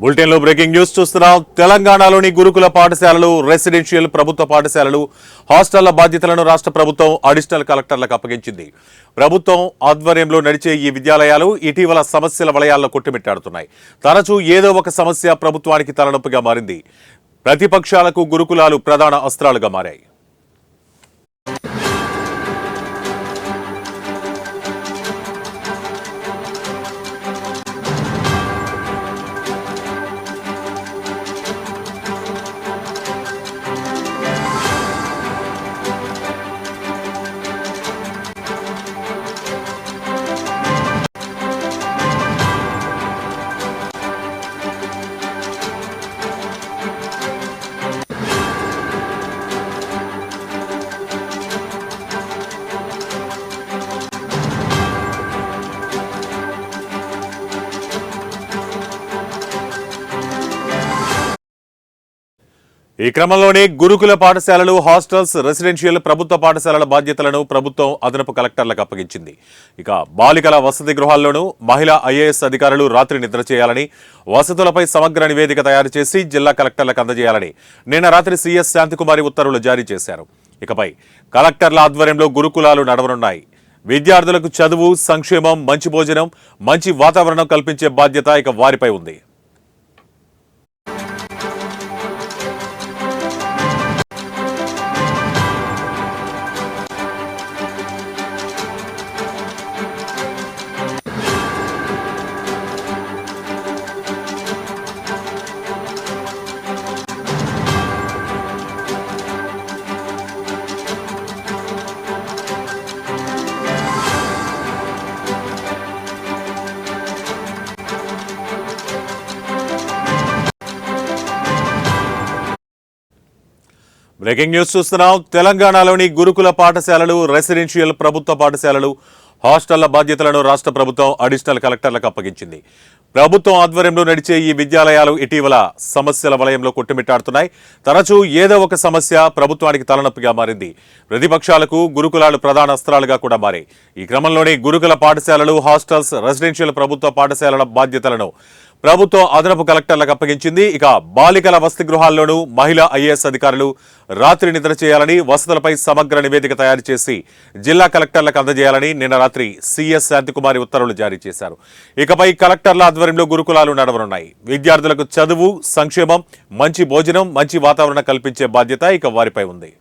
బులెటిన్లో breaking news చూస్తున్నాం. తెలంగాణలోని గురుకుల పాఠశాలలు, రెసిడెన్షియల్ ప్రభుత్వ పాఠశాలలు, హాస్టళ్ల బాధ్యతలను రాష్ట్ర ప్రభుత్వం అడిషనల్ కలెక్టర్లకు అప్పగించింది. ప్రభుత్వం ఆధ్వర్యంలో నడిచే ఈ విద్యాలయాలు ఇటీవల సమస్యల వలయాల్లో కొట్టుమిట్టాడుతున్నాయి. తరచూ ఏదో ఒక సమస్య ప్రభుత్వానికి తలనొప్పిగా మారింది. ప్రతిపక్షాలకు గురుకులాలు ప్రధాన అస్త్రాలుగా మారాయి. ఈ క్రమంలోనే గురుకుల పాఠశాలలు, హాస్టల్స్, రెసిడెన్షియల్ ప్రభుత్వ పాఠశాలల బాధ్యతలను ప్రభుత్వం అదనపు కలెక్టర్లకు అప్పగించింది. ఇక బాలికల వసతి గృహాల్లోనూ మహిళా ఐఏఎస్ అధికారులు రాత్రి నిద్ర చేయాలని, వసతులపై సమగ్ర నివేదిక తయారు చేసి జిల్లా కలెక్టర్లకు అందజేయాలని నిన్న రాత్రి సీఎస్ శాంతికుమారి ఉత్తర్వులు జారీ చేశారు. ఇకపై కలెక్టర్ల ఆధ్వర్యంలో గురుకులాలు నడవనున్నాయి. విద్యార్థులకు చదువు, సంక్షేమం, మంచి భోజనం, మంచి వాతావరణం కల్పించే బాధ్యత ఇక వారిపై ఉంది. బ్రేకింగ్ న్యూస్ చూస్తున్నాం. తెలంగాణలోని గురుకుల పాఠశాలలు, రెసిడెన్షియల్ ప్రభుత్వ పాఠశాలలు, హాస్టళ్ల బాధ్యతలను రాష్ట్ర ప్రభుత్వం అడిషనల్ కలెక్టర్లకు అప్పగించింది. ప్రభుత్వం ఆధ్వర్యంలో నడిచే ఈ విద్యాలయాలు ఇటీవల సమస్యల వలయంలో కొట్టుమిట్టాడుతున్నాయి. తరచూ ఏదో ఒక సమస్య ప్రభుత్వానికి తలనొప్పిగా మారింది. ప్రతిపక్షాలకు గురుకులాలు ప్రధాన అస్త్రాలుగా కూడా మారాయి. ఈ క్రమంలోనే గురుకుల పాఠశాలలు, హాస్టల్స్, రెసిడెన్షియల్ ప్రభుత్వ పాఠశాలల బాధ్యతలను ప్రభుత్వం అదనపు కలెక్టర్లకు అప్పగించింది. ఇక బాలికల వసతి గృహాల్లోనూ మహిళా ఐఏఎస్ అధికారులు రాత్రి నిద్ర చేయాలని, వసతులపై సమగ్ర నివేదిక తయారు చేసి జిల్లా కలెక్టర్లకు అందజేయాలని నిన్న రాత్రి సీఎస్ శాంతికుమారి ఉత్తర్వులు జారీ చేశారు. ఇకపై కలెక్టర్ల ఆధ్వర్యంలో గురుకులాలు నడవనున్నాయి. విద్యార్థులకు చదువు, సంక్షేమం, మంచి భోజనం, మంచి వాతావరణం కల్పించే బాధ్యత ఇక వారిపై ఉంది.